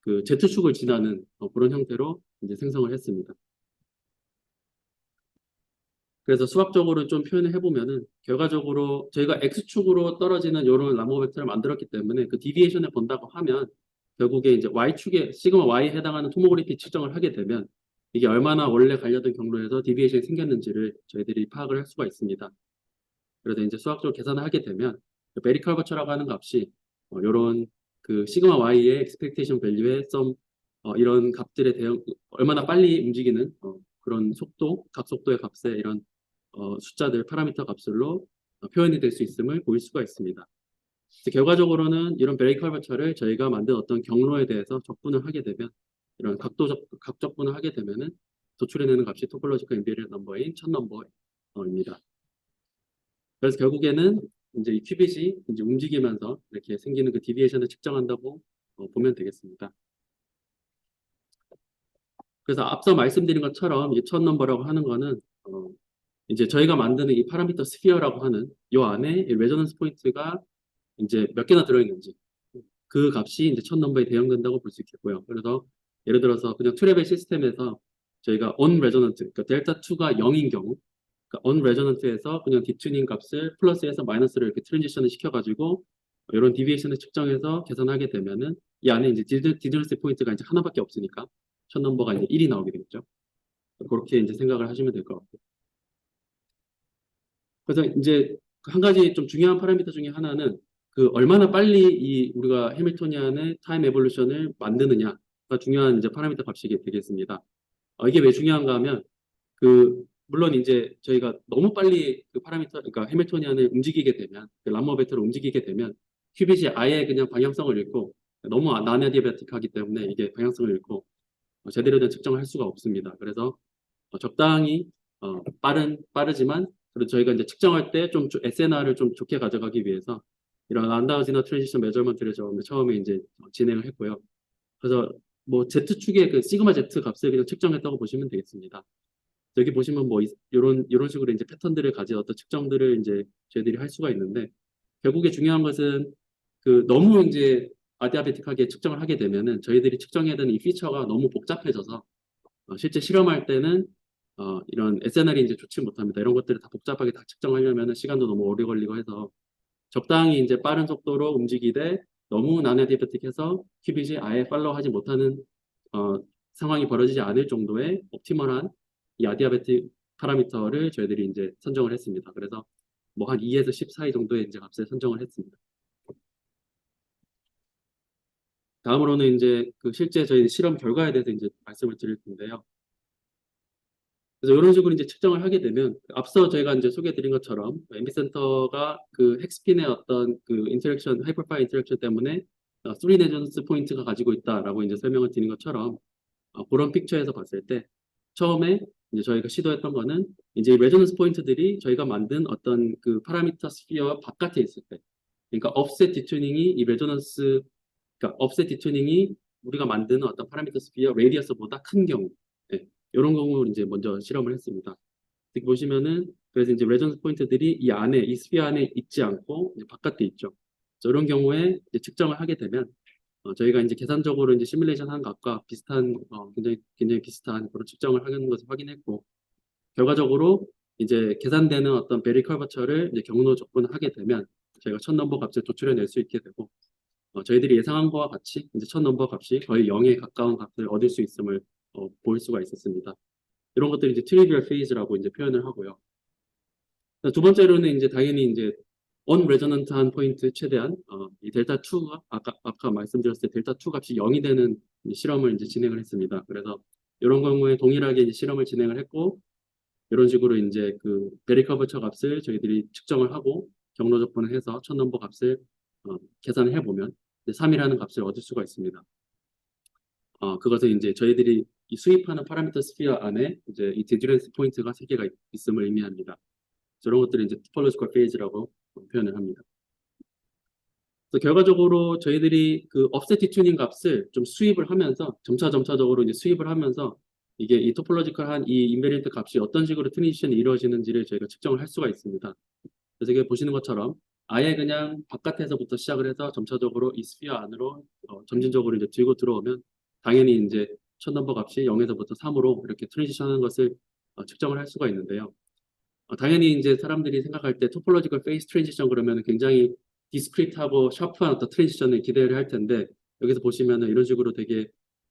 그 Z축을 지나는 그런 형태로 이제 생성을 했습니다. 그래서 수학적으로 좀 표현을 해보면은 결과적으로 저희가 X축으로 떨어지는 이런 람보 벡터를 만들었기 때문에 그 디비에이션을 본다고 하면 결국에 이제 Y축에 시그마 Y에 해당하는 토모그래피 측정을 하게 되면 이게 얼마나 원래 가려던 경로에서 디비에이션이 생겼는지를 저희들이 파악을 할 수가 있습니다. 그래서 이제 수학적으로 계산을 하게 되면 베리 커버처라고 하는 값이 이런 그 시그마 Y의 expectation value의 썸 이런 값들에 대응 얼마나 빨리 움직이는 그런 속도, 각속도의 값에 이런 숫자들, 파라미터 값들로 표현이 될 수 있음을 보일 수가 있습니다. 결과적으로는 이런 베리 커버처를 저희가 만든 어떤 경로에 대해서 적분을 하게 되면 이런 각적분을 하게 되면은 도출해내는 값이 토폴로지컬 인비리언트 넘버인 첫 넘버입니다. 그래서 결국에는 이제 이 큐빗이 이제 움직이면서 이렇게 생기는 그 디비에이션을 측정한다고 보면 되겠습니다. 그래서 앞서 말씀드린 것처럼 이 첫 넘버라고 하는 거는 이제 저희가 만드는 이 파라미터 스피어라고 하는 이 안에 이 레저넌스 포인트가 이제 몇 개나 들어있는지 그 값이 이제 첫 넘버에 대응된다고 볼 수 있겠고요. 그래서 예를 들어서 그냥 트래벨 시스템에서 저희가 on resonant, 그러니까 델타 2가 0인 경우, 그러니까 on resonant에서 그냥 디튜닝 값을 플러스에서 마이너스를 이렇게 트랜지션을 시켜가지고 이런 디비에이션을 측정해서 계산하게 되면은 이 안에 이제 디저런스 포인트가 이제 하나밖에 없으니까 첫 넘버가 이제 1이 나오게 되겠죠. 그렇게 이제 생각을 하시면 될 것 같고. 그래서 이제 한 가지 좀 중요한 파라미터 중에 하나는 그 얼마나 빨리 이 우리가 해밀토니안의 타임 에볼루션을 만드느냐가 중요한 이제 파라미터 값이 되겠습니다. 이게 왜 중요한가 하면 그 물론 이제 저희가 너무 빨리 그 파라미터 그러니까 해밀토니안을 움직이게 되면 그 람머 벡터를 움직이게 되면 큐빗이 아예 그냥 방향성을 잃고 너무 나나디아베틱하기 때문에 이게 방향성을 잃고 제대로 된 측정을 할 수가 없습니다. 그래서 적당히 빠르지만 그리고 저희가 이제 측정할 때 좀 SNR을 좀 좋게 가져가기 위해서 이런 안다우지너 트랜지션 메저먼트를 처음에 이제 진행을 했고요. 그래서 뭐 Z축의 그 시그마 Z 값을 그냥 측정했다고 보시면 되겠습니다. 여기 보시면 뭐 이런 식으로 이제 패턴들을 가진 어떤 측정들을 이제 저희들이 할 수가 있는데 결국에 중요한 것은 그 너무 이제 아디아베틱하게 측정을 하게 되면은 저희들이 측정해야 되는 이 피처가 너무 복잡해져서 실제 실험할 때는 이런 SNR이 이제 좋지 못합니다. 이런 것들을 다 복잡하게 다 측정하려면 시간도 너무 오래 걸리고 해서 적당히 이제 빠른 속도로 움직이되 너무 나나디아베틱해서 큐빗이 아예 팔로우하지 못하는 상황이 벌어지지 않을 정도의 옵티멀한 이 아디아베틱 파라미터를 저희들이 이제 선정을 했습니다. 그래서 뭐 한 2에서 10 사이 정도의 이제 값을 선정을 했습니다. 다음으로는 이제 그 실제 저희 실험 결과에 대해서 이제 말씀을 드릴 텐데요. 그래서 이런 식으로 이제 측정을 하게 되면 앞서 저희가 이제 소개해드린 것처럼 앰비센터가 그 헥스핀의 어떤 그 인터랙션, 하이퍼파이 인터랙션 때문에 3 레저넌스 포인트가 가지고 있다라고 이제 설명을 드린 것처럼 그런 픽처에서 봤을 때 처음에 이제 저희가 시도했던 거는 이제 레저넌스 포인트들이 저희가 만든 어떤 그 파라미터 스피어 바깥에 있을 때, 그러니까 offset 디튜닝이 이 레저넌스, 그러니까 offset 디튜닝이 우리가 만드는 어떤 파라미터 스피어 레디어스보다 큰 경우, 이런 경우를 이제 먼저 실험을 했습니다. 이렇게 보시면은 그래서 이제 레저넌스 포인트들이 이 안에 이 스피어 안에 있지 않고 이제 바깥에 있죠. 이런 경우에 이제 측정을 하게 되면 저희가 이제 계산적으로 이제 시뮬레이션 한 값과 비슷한 굉장히 비슷한 그런 측정을 하는 것을 확인했고 결과적으로 이제 계산되는 어떤 베리 커버처를 이제 경로 적분을 하게 되면 저희가 첫 넘버 값을 도출해낼 수 있게 되고 저희들이 예상한 것과 같이 이제 첫 넘버 값이 거의 0에 가까운 값을 얻을 수 있음을 볼 수가 있었습니다. 이런 것들이 이제 트리비얼 페이즈라고 이제 표현을 하고요. 두 번째로는 이제 당연히 이제 언레저넌트한 포인트 최대한 이 델타 2가 아까 말씀드렸을 때 델타 2 값이 0이 되는 실험을 이제 진행을 했습니다. 그래서 이런 경우에 동일하게 이제 실험을 진행을 했고 이런 식으로 이제 그 베리 커버처 값을 저희들이 측정을 하고 경로 적분을 해서 첫 넘버 값을 계산을 해보면 3이라는 값을 얻을 수가 있습니다. 그것은 이제 저희들이 이 수입하는 파라미터 스피어 안에 이제 이 디저런스 포인트가 3개가 있음을 의미합니다. 이런 것들을 이제 토폴로지컬 페이지라고 표현을 합니다. 그래서 결과적으로 저희들이 그 offset tuning 값을 좀 수입을 하면서 점차적으로 이제 수입을 하면서 이게 이 토폴로지컬한 이 인베리언트 값이 어떤 식으로 트랜지션이 이루어지는지를 저희가 측정을 할 수가 있습니다. 그래서 이게 보시는 것처럼 아예 그냥 바깥에서부터 시작을 해서 점차적으로 이 스피어 안으로 점진적으로 이제 들고 들어오면 당연히 이제 첫 넘버 값이 0에서부터 3으로 이렇게 트랜지션하는 것을 측정을 할 수가 있는데요. 당연히 이제 사람들이 생각할 때 토폴로지컬 페이스 트랜지션 그러면 굉장히 디스크리트하고 샤프한 어떤 트랜지션을 기대를 할 텐데 여기서 보시면은 이런 식으로 되게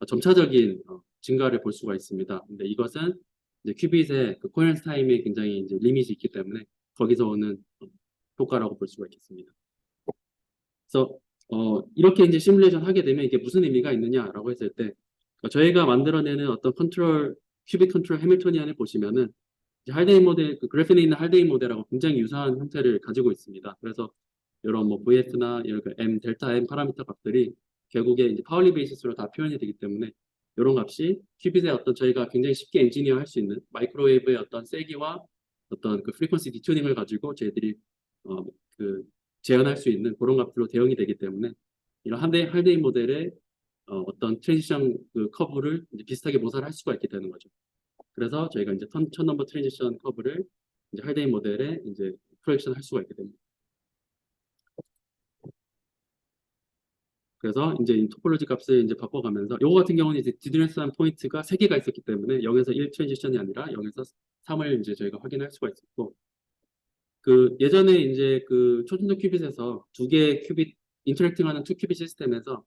점차적인 증가를 볼 수가 있습니다. 근데 이것은 이제 큐빗의 그 코헤런스 타임에 굉장히 이제 리밋이 있기 때문에 거기서 오는 효과라고 볼 수가 있겠습니다. 그래서 이렇게 이제 시뮬레이션 하게 되면 이게 무슨 의미가 있느냐라고 했을 때 저희가 만들어내는 어떤 컨트롤 큐빅 컨트롤 해밀토니안을 보시면은 이제 할데인 모델, 그 그래프에 있는 할데인 모델하고 굉장히 유사한 형태를 가지고 있습니다. 그래서 이런 뭐 VF나 이런 그 M, 델타 M 파라미터 값들이 결국에 이제 파울리 베이시스로 다 표현이 되기 때문에 이런 값이 큐빗의 어떤 저희가 굉장히 쉽게 엔지니어 할 수 있는 마이크로웨이브의 어떤 세기와 어떤 그 프리퀀시 디튜닝을 가지고 저희들이 그 재현할 수 있는 그런 값들로 대응이 되기 때문에 이런 할데인 모델의 어떤 트랜지션 그 커브를 이제 비슷하게 모사를 할 수가 있게 되는 거죠. 그래서 저희가 이제 첫 넘버 트랜지션 커브를 이제 할데인 모델에 이제 프로젝션 할 수가 있게 됩니다. 그래서 이제 이 토폴로지 값을 이제 바꿔가면서 요거 같은 경우는 이제 디드레스한 포인트가 3개가 있었기 때문에 0에서 1 트랜지션이 아니라 0에서 3을 이제 저희가 확인할 수가 있었고 그 예전에 이제 그 초중도 큐빗에서 2개의 큐빗 인터랙팅하는 2큐빗 시스템에서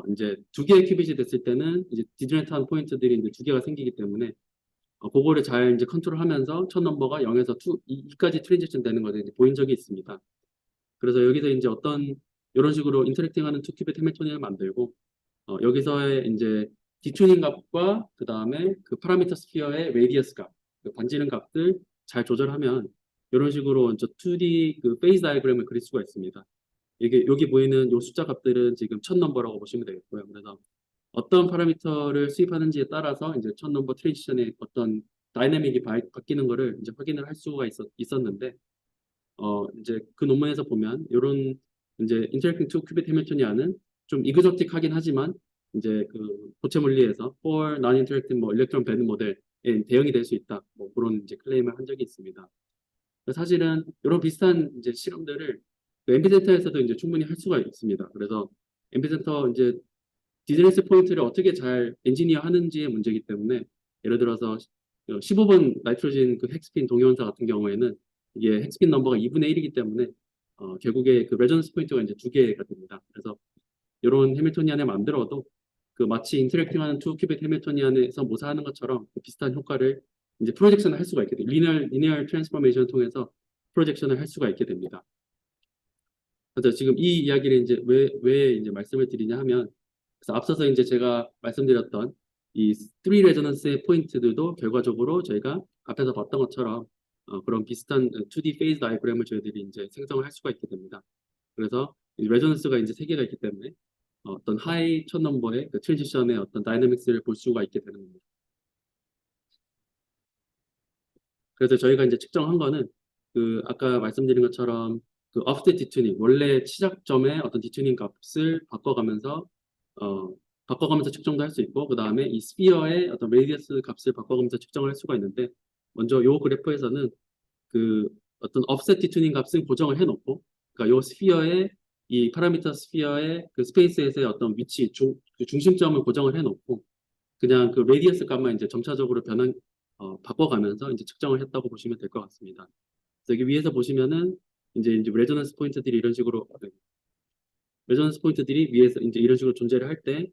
이제 2개의 큐빗이 됐을 때는 이제 디드레스한 포인트들이 이제 2개가 생기기 때문에 그거를 잘 이제 컨트롤하면서 첫 넘버가 0에서 2까지 트랜지션 되는 것을 이제 보인 적이 있습니다. 그래서 여기서 이제 어떤 이런 식으로 인터랙팅하는 2큐빗 해밀토니안을 만들고 여기서의 이제 디튜닝 값과 그 다음에 그 파라미터 스피어의 레디어스 값, 그 반지름 값들 잘 조절하면 이런 식으로 저 2D 그 페이즈 다이그램을 그릴 수가 있습니다. 이게 여기 보이는 요 숫자 값들은 지금 첫 넘버라고 보시면 되겠고요. 그래서 어떤 파라미터를 수입하는지에 따라서 이제 첫 넘버 트랜지션의 어떤 다이내믹이 바뀌는 거를 이제 확인을 할 수가 있었는데 이제 그 논문에서 보면 이런 이제 인터랙팅 투 큐빗 해밀토니안은 좀 이그저틱하긴 하지만 이제 그 고체 물리에서 for non-interactive 뭐 일렉트론 밴드 모델에 대응이 될 수 있다. 뭐 그런 이제 클레임을 한 적이 있습니다. 사실은 이런 비슷한 이제 실험들을 그 앰피센터에서도 이제 충분히 할 수가 있습니다. 그래서 앰피센터 이제 디즈니스 포인트를 어떻게 잘 엔지니어 하는지의 문제이기 때문에 예를 들어서 15번 나이트로진 그 핵스핀 동위원사 같은 경우에는 이게 핵스핀 넘버가 2분의 1이기 때문에 결국에 그 레저넌스 포인트가 이제 2개가 됩니다. 그래서 이런 해밀토니안을 만들어도 그 마치 인터랙팅하는 2큐빗 해밀토니안에서 모사하는 것처럼 그 비슷한 효과를 이제 프로젝션을 할 수가 있게 돼요. 리니얼 트랜스포메이션을 통해서 프로젝션을 할 수가 있게 됩니다. 그래서 지금 이 이야기를 이제 왜 이제 말씀을 드리냐 하면 그래서 앞서서 이제 제가 말씀드렸던 이 3 레저넌스의 포인트들도 결과적으로 저희가 앞에서 봤던 것처럼 그런 비슷한 2D 페이즈 다이그램을 저희들이 이제 생성을 할 수가 있게 됩니다. 그래서 이 레저넌스가 이제 3개가 있기 때문에 어떤 하이 첫 넘버의 그 트랜지션의 어떤 다이내믹스를 볼 수가 있게 되는 겁니다. 그래서 저희가 이제 측정한 거는 그 아까 말씀드린 것처럼 그 offset 디튜닝 원래 시작점의 어떤 디튜닝 값을 바꿔가면서 측정도 할 수 있고 그 다음에 이 스피어의 어떤 레디어스 값을 바꿔가면서 측정을 할 수가 있는데 먼저 요 그래프에서는 그 어떤 offset 디튜닝 값은 고정을 해놓고 그러니까 요 스피어의 이 파라미터 스피어의 그 스페이스에서의 어떤 위치 그 중심점을 고정을 해놓고 그냥 그 레디어스 값만 이제 점차적으로 바꿔가면서 이제 측정을 했다고 보시면 될 것 같습니다. 그래서 여기 위에서 보시면은 이제 레저넌스 포인트들이 이런 식으로 레저넌스 포인트들이 위에서 이제 이런 식으로 존재를 할 때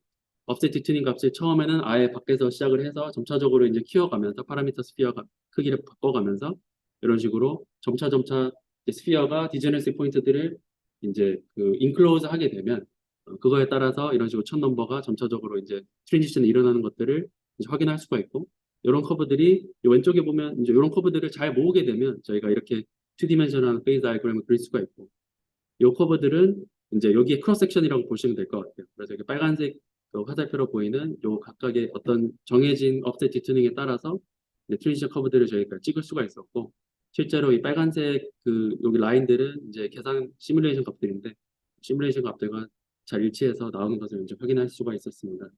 offset 디튜닝 값을 처음에는 아예 밖에서 시작을 해서 점차적으로 이제 키워가면서 파라미터 스피어 크기를 바꿔가면서 이런 식으로 점차 스피어가 디제너시 포인트들을 이제 그 인클로즈 하게 되면 그거에 따라서 이런 식으로 첫 넘버가 점차적으로 이제 트랜지션이 일어나는 것들을 이제 확인할 수가 있고 이런 커브들이 왼쪽에 보면 이제 이런 커브들을 잘 모으게 되면 저희가 이렇게 2디멘셔널 페이즈 다이그램을 그릴 수가 있고 이 커브들은 이제 여기에 크로스 섹션이라고 보시면 될 것 같아요. 그래서 이렇게 빨간색 그 화살표로 보이는 요 각각의 어떤 정해진 업셋 디튜닝에 따라서 트랜지션 커브들을 저희가 찍을 수가 있었고 실제로 이 빨간색 그 여기 라인들은 이제 계산 시뮬레이션 값들인데 시뮬레이션 값들과 잘 일치해서 나오는 것을 이제 확인할 수가 있었습니다.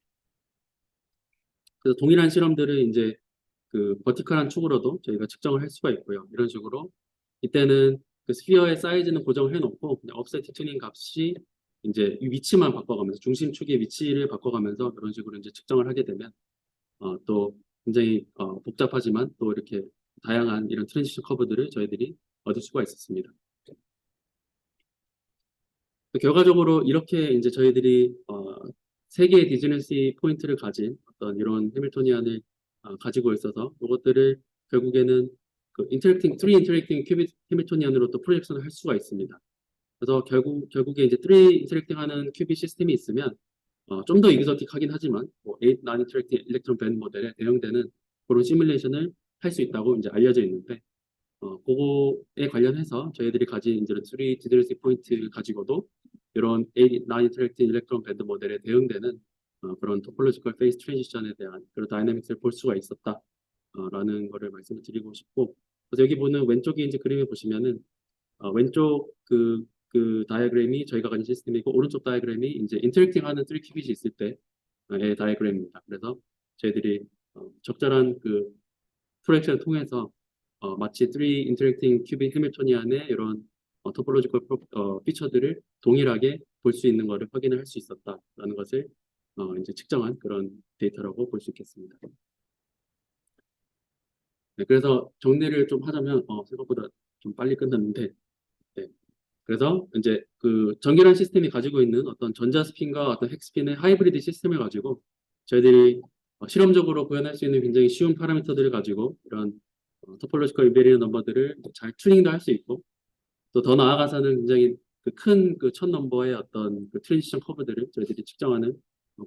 그래서 동일한 실험들을 이제 그 버티컬한 축으로도 저희가 측정을 할 수가 있고요. 이런 식으로 이때는 그 스피어의 사이즈는 고정을 해놓고 그냥 offset 튜닝 값이 이제 이 위치만 바꿔가면서 중심축의 위치를 바꿔가면서 이런 식으로 이제 측정을 하게 되면 또 굉장히 복잡하지만 또 이렇게 다양한 이런 트랜지션 커브들을 저희들이 얻을 수가 있었습니다. 결과적으로 이렇게 이제 저희들이 세 개의 디즈니시 포인트를 가진 어떤 이런 해밀토니안을 가지고 있어서 이것들을 결국에는 그 트리 인터랙팅 큐빅 해밀토니안으로 또 프로젝션을 할 수가 있습니다. 그래서 결국에 이제 트리 인터랙팅 하는 큐빅 시스템이 있으면 좀 더 이그저틱하긴 하지만 뭐 8, 9 인터랙팅 일렉트론 밴드 모델에 대응되는 그런 시뮬레이션을 할 수 있다고 이제 알려져 있는데 그거에 관련해서 저희들이 가진 이제 3 디드러시 포인트 가지고도 이런 8, 9 인터랙팅 일렉트론 밴드 모델에 대응되는 그런 토폴로지컬 페이스 트랜지션에 대한 그런 다이내믹스를 볼 수가 있었다. 라는 거를 말씀을 드리고 싶고, 그래서 여기 보는 왼쪽에 이제 그림을 보시면은 왼쪽 그 다이어그램이 저희가 가진 시스템이고 오른쪽 다이어그램이 이제 인터랙팅하는 3 큐빗이 있을 때의 다이어그램입니다. 그래서 저희들이 적절한 그 프로젝션을 통해서 마치 3 인터랙팅 큐빅 해밀토니안의 이런 토폴로지컬 피처들을 동일하게 볼 수 있는 것을 확인을 할 수 있었다라는 것을 이제 측정한 그런 데이터라고 볼 수 있겠습니다. 네, 그래서 정리를 좀 하자면 생각보다 좀 빨리 끝났는데, 네, 그래서 이제 그 전기란 시스템이 가지고 있는 어떤 전자스핀과 어떤 핵스핀의 하이브리드 시스템을 가지고 저희들이 실험적으로 구현할 수 있는 굉장히 쉬운 파라미터들을 가지고 이런 토폴로지컬 인베리언 넘버들을 잘 튜닝도 할 수 있고, 또 더 나아가서는 굉장히 큰 그 첫 넘버의 어떤 그 트랜지션 커브들을 저희들이 측정하는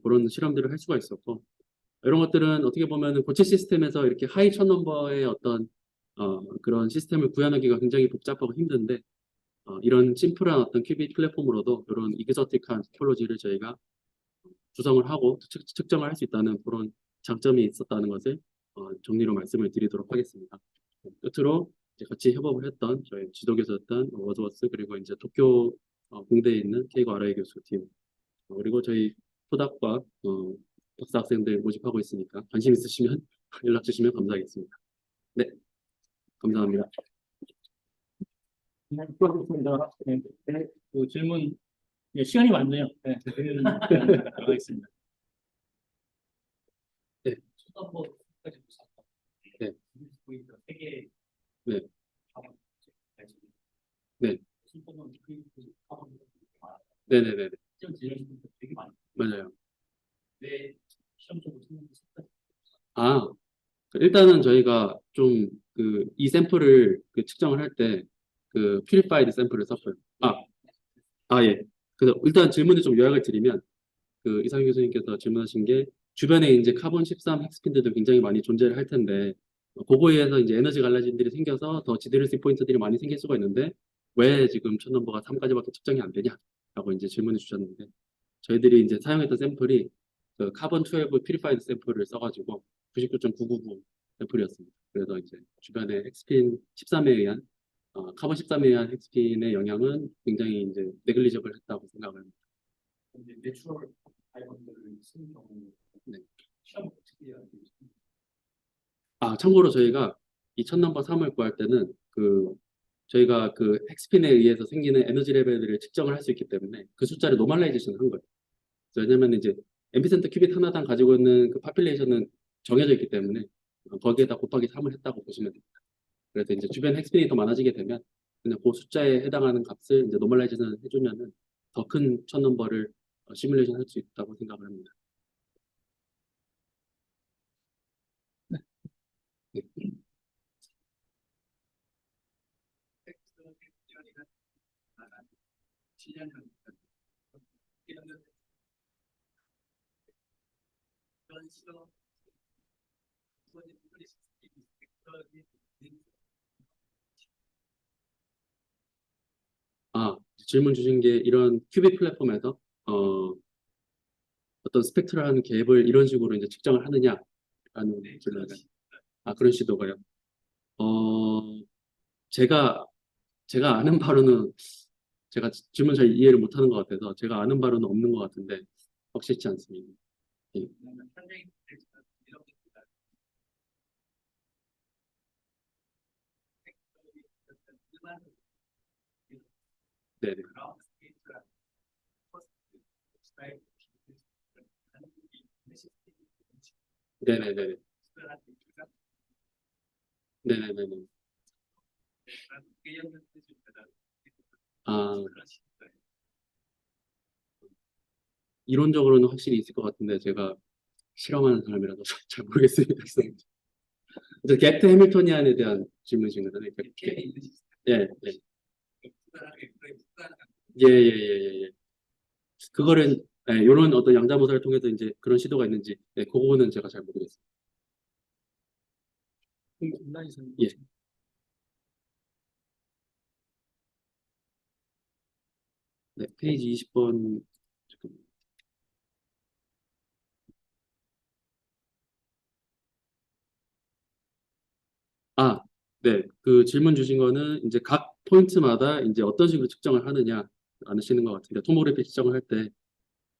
그런 실험들을 할 수가 있었고, 이런 것들은 어떻게 보면 고체 시스템에서 이렇게 하이 첫 넘버의 어떤 그런 시스템을 구현하기가 굉장히 복잡하고 힘든데 이런 심플한 어떤 큐빅 플랫폼으로도 이런 이그저틱한 토폴로지를 저희가 구성을 하고 측정을 할 수 있다는 그런 장점이 있었다는 것을 정리로 말씀을 드리도록 하겠습니다. 끝으로 이제 같이 협업을 했던 저희 지도교수였던 워즈워스, 그리고 이제 도쿄 공대에 있는 케이고 아라이 교수 팀, 그리고 저희 포닥과 박사 학생들 모집하고 있으니까 관심 있으시면 연락 주시면 감사하겠습니다. 네, 감사합니다. 네, 수고하셨습니다. 네, 네, 그 질문 네, 시간이 많네요. 네, 하겠습니다. 네. 초단부까지 보셨다. 네. 보이니까 세개 네. 네. 네네네. 되게 많이. 맞아요. 네, 시험적으로 생각했을 일단은 저희가 좀 이 샘플을 측정을 할 때 그 퓨리파이드 샘플을 썼어요. 예. 그래서 일단 질문을 좀 요약을 드리면 이상희 교수님께서 질문하신 게 주변에 이제 카본 13 핵스핀들도 굉장히 많이 존재를 할 텐데 그거에 의해서 이제 에너지 갈라짐들이 생겨서 더 지드러시 포인트들이 많이 생길 수가 있는데 왜 지금 첫 넘버가 3까지밖에 측정이 안 되냐라고 이제 질문을 주셨는데 저희들이 이제 사용했던 샘플이 그 카본 12 퓨리파이드 샘플을 써가지고 99.999 샘플이었습니다. 그래서 이제 주변에 핵스핀 13에 의한 카본 13에 의한 핵스핀의 영향은 굉장히 이제 네글리저블 했다고 생각을 합니다. 근데 내추럴 아이언들을 쓰는 경우 네. 시험 어떻게 해야 되지? 참고로 저희가 이 첫 넘버 3을 구할 때는 저희가 핵스핀에 의해서 생기는 에너지 레벨들을 측정을 할 수 있기 때문에 그 숫자를 노멀라이제이션 한 거예요. 왜냐면 이제 앰피센터 큐빅 하나당 가지고 있는 그 파퓰레이션은 정해져 있기 때문에 거기에다 곱하기 3을 했다고 보시면 됩니다. 그래서 이제 주변 핵스핀이 더 많아지게 되면 그냥 그 숫자에 해당하는 값을 이제 노멀라이제이션 해주면은 더 큰 첫 넘버를 시뮬레이션 할 수 있다고 생각을 합니다. 네. 질문 주신 게 이런 큐빅 플랫폼에서 어떤 스펙트럴한 갭을 이런 식으로 이제 측정을 하느냐라는 질문을. 그런 시도가요. 제가 아는 바로는 제가 질문 잘 이해를 못하는 것 같아서 제가 아는 바로는 없는 것 같은데 확실치 않습니다. 예. 네네네. 네네네네. 아, 이론적으로는 확실히 있을 것 같은데 제가 실험하는 사람이라서 잘 모르겠습니다. 그래서 게트 해밀토니안에 대한 질문이신 거잖아요. 예, 예, 예, 예, 예, 예. 그거를 예, 이런 어떤 양자모사를 통해서 이제 그런 시도가 있는지 예, 그거는 제가 잘 모르겠어요. 온라인에서 예, 네, 페이지 20번. 아, 네, 그 질문 주신 거는 이제 각 포인트마다 이제 어떤 식으로 측정을 하느냐 아시는 것 같은데 토모그래피 측정을 할 때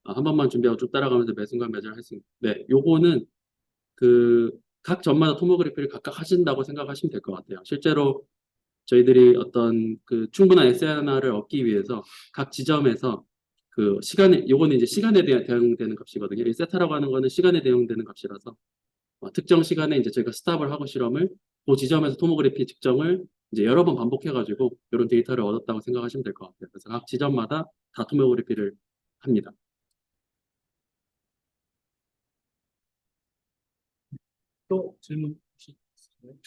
한 번만 준비하고 쭉 따라가면서 매 순간 매장을 할 수 있는. 네, 요거는 그 각 점마다 토모그래피를 각각 하신다고 생각하시면 될 것 같아요. 실제로 저희들이 어떤 그 충분한 SNR을 얻기 위해서 각 지점에서 그 시간에 요거는 이제 시간에 대응되는 값이거든요. 이 세타라고 하는 거는 시간에 대응되는 값이라서 특정 시간에 이제 저희가 스탑을 하고 실험을 그 지점에서 토모그래피 측정을 이제 여러 번 반복해가지고 이런 데이터를 얻었다고 생각하시면 될 것 같아요. 그래서 각 지점마다 다 토모그래피를 합니다. 또 질문 혹시 있으세요?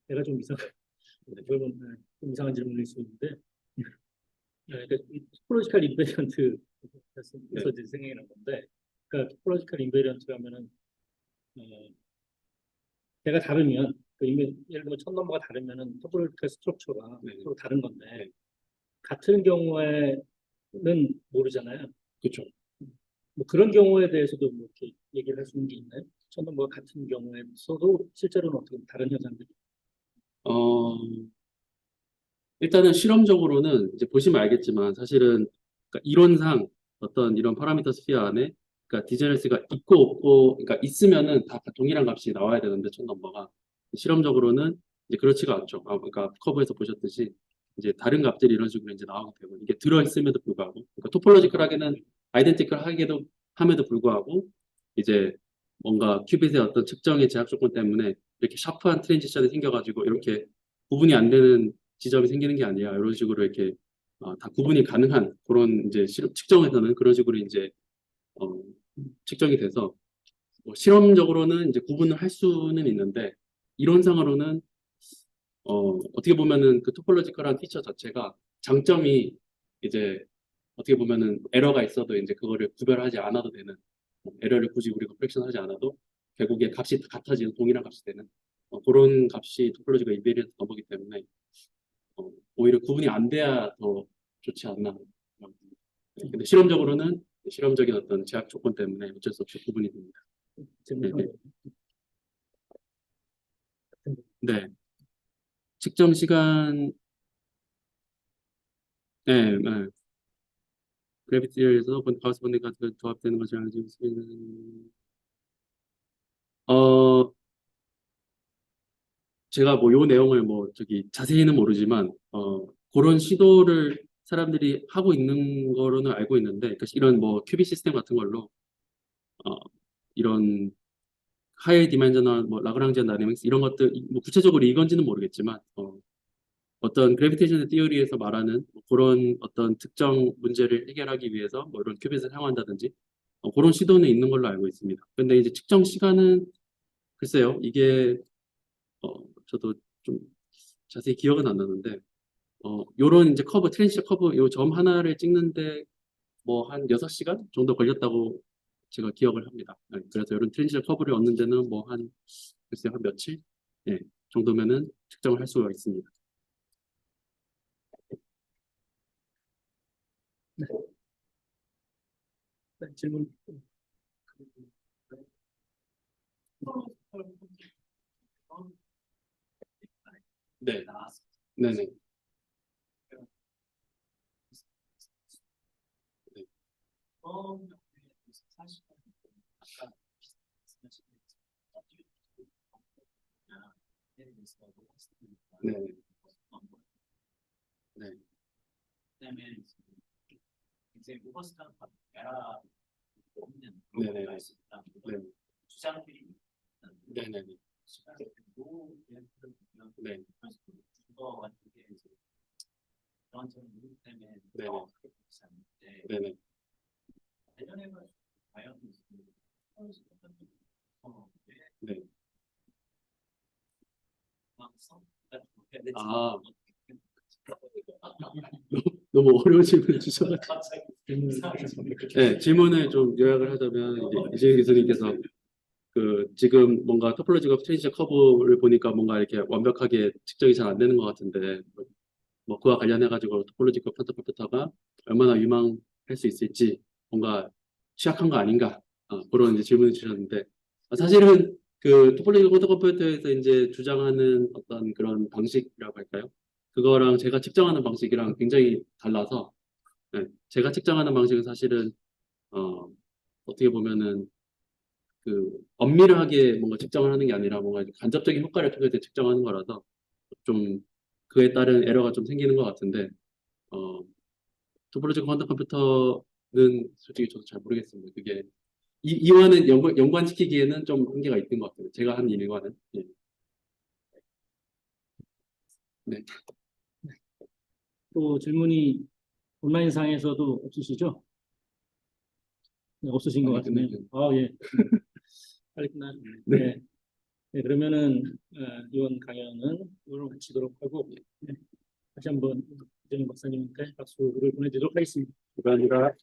내가 좀 여러분 좀 이상한 질문일 수 있는데 그러니까 이 토포로지컬 인베리언트에서 네, 생각이 난 건데 그러니까 토포로지컬 인베리언트라면은 어, 내가 다르면 예를 들면 첫 넘버가 다르면은 토포로지컬 스트럭처가 네, 서로 다른 건데 네, 같은 경우에는 모르잖아요. 그렇죠. 뭐 그런 경우에 대해서도 뭐 이렇게 얘기를 할 수 있는 게 있나요? 첫 넘버가 같은 경우에서도 실제로는 어떻게 다른 현상들이 어, 일단은 실험적으로는 이제 보시면 알겠지만 사실은 그러니까 이론상 어떤 이런 파라미터 스피어 안에 그러니까 디제너스가 있고 없고 그러니까 있으면은 다 동일한 값이 나와야 되는데 첫 넘버가 실험적으로는 이제 그렇지가 않죠. 그러니까 커브에서 보셨듯이 이제 다른 값들이 이런 식으로 이제 나오게 되고 이게 들어 있음에도 불구하고 그러니까 토폴로지컬하게는 아이덴티컬하게도 함에도 불구하고 이제 뭔가 큐빗의 어떤 측정의 제약 조건 때문에 이렇게 샤프한 트랜지션이 생겨가지고 이렇게 구분이 안 되는 지점이 생기는 게 아니라 이런 식으로 이렇게 다 구분이 가능한 그런 이제 측정에서는 그런 식으로 이제 어, 측정이 돼서 뭐 실험적으로는 이제 구분을 할 수는 있는데 이론상으로는 어떻게 보면은 그 토폴로지컬한 피처 자체가 장점이 이제 어떻게 보면은 에러가 있어도 이제 그거를 구별하지 않아도 되는 에러를 굳이 우리가 프랙션 하지 않아도 결국에 값이 같아지는 동일한 값이 되는 그런 값이 토폴로지가 인베리언트 넘버기 때문에 오히려 구분이 안 돼야 더 좋지 않나. 근데 실험적으로는 실험적인 어떤 제약 조건 때문에 어쩔 수 없이 구분이 됩니다. 네, 질문한 네. 거예요? 네. 측정 시간, 네, 네. 그래비티에서 가우스 번딩 같은 거 조합되는 것을 알지 어, 제가 뭐 요 내용을 뭐 저기 자세히는 모르지만 그런 시도를 사람들이 하고 있는 거로는 알고 있는데 그러니까 이런 뭐 큐비 시스템 같은 걸로 어, 이런 하이 디멘저널 뭐 라그랑지안 다이내믹스 이런 것들 뭐 구체적으로 이건지는 모르겠지만 어떤 그래비테이션 티어리에서 말하는 뭐 그런 어떤 특정 문제를 해결하기 위해서 뭐 이런 큐빗을 사용한다든지 그런 시도는 있는 걸로 알고 있습니다. 근데 이제 측정 시간은 글쎄요 이게 어, 저도 좀 자세히 기억은 안 나는데 요런 이제 커브 트랜지션 커브 요 점 하나를 찍는데 뭐 한 6시간 정도 걸렸다고 제가 기억을 합니다. 네, 그래서 이런 트랜지션 커브를 얻는 데는 뭐 한 글쎄요 한 며칠 예, 정도면은 측정을 할 수가 있습니다. 질문 네, 네네. 네, 네, 네, 변화 없는 네네. 그런 수 있다. 네. 주장들이 네네네. 시간도 예를 들면 네. 주거 같은 게 이제 그런 점이 때문에 네네. 그렇게 되지 않는데 네네. 내년에 과연 네. 아, 너무 어려운 질문을 주셔서. 갑자기 네, 질문을 좀 요약을 하자면 이제 이재희 교수님께서 그 지금 뭔가 토폴로지가 트랜지션 커브를 보니까 뭔가 이렇게 완벽하게 측정이 잘 안 되는 것 같은데 뭐 그와 관련해 가지고 토폴로지컬 퀀텀 컴퓨터가 얼마나 유망할 수 있을지 뭔가 취약한 거 아닌가 그런 이제 질문을 주셨는데 사실은 그 토폴로지컬 퀀텀 컴퓨터에서 이제 주장하는 어떤 그런 방식이라고 할까요? 그거랑 제가 측정하는 방식이랑 굉장히 달라서 네, 제가 측정하는 방식은 사실은 어떻게 보면은 그 엄밀하게 뭔가 측정을 하는 게 아니라 뭔가 간접적인 효과를 통해서 측정하는 거라서 좀 그에 따른 에러가 좀 생기는 것 같은데 어, 토폴로지컬 퀀텀 컴퓨터는 솔직히 저도 잘 모르겠습니다. 그게 이와는 연관시키기에는 좀 한계가 있는 것 같아요. 제가 한 일과는. 예. 네. 또 질문이 온라인상에서도 없으시죠? 네, 없으신 것 빨리 같네요. 끝내면. 아, 예. 빨리 끝나죠. 네. 네. 네, 그러면은 이번 강연은 이걸로 마치도록 하고 네, 다시 한번 이재명 박사님께 박수를 보내드리도록 하겠습니다. 감사합니다.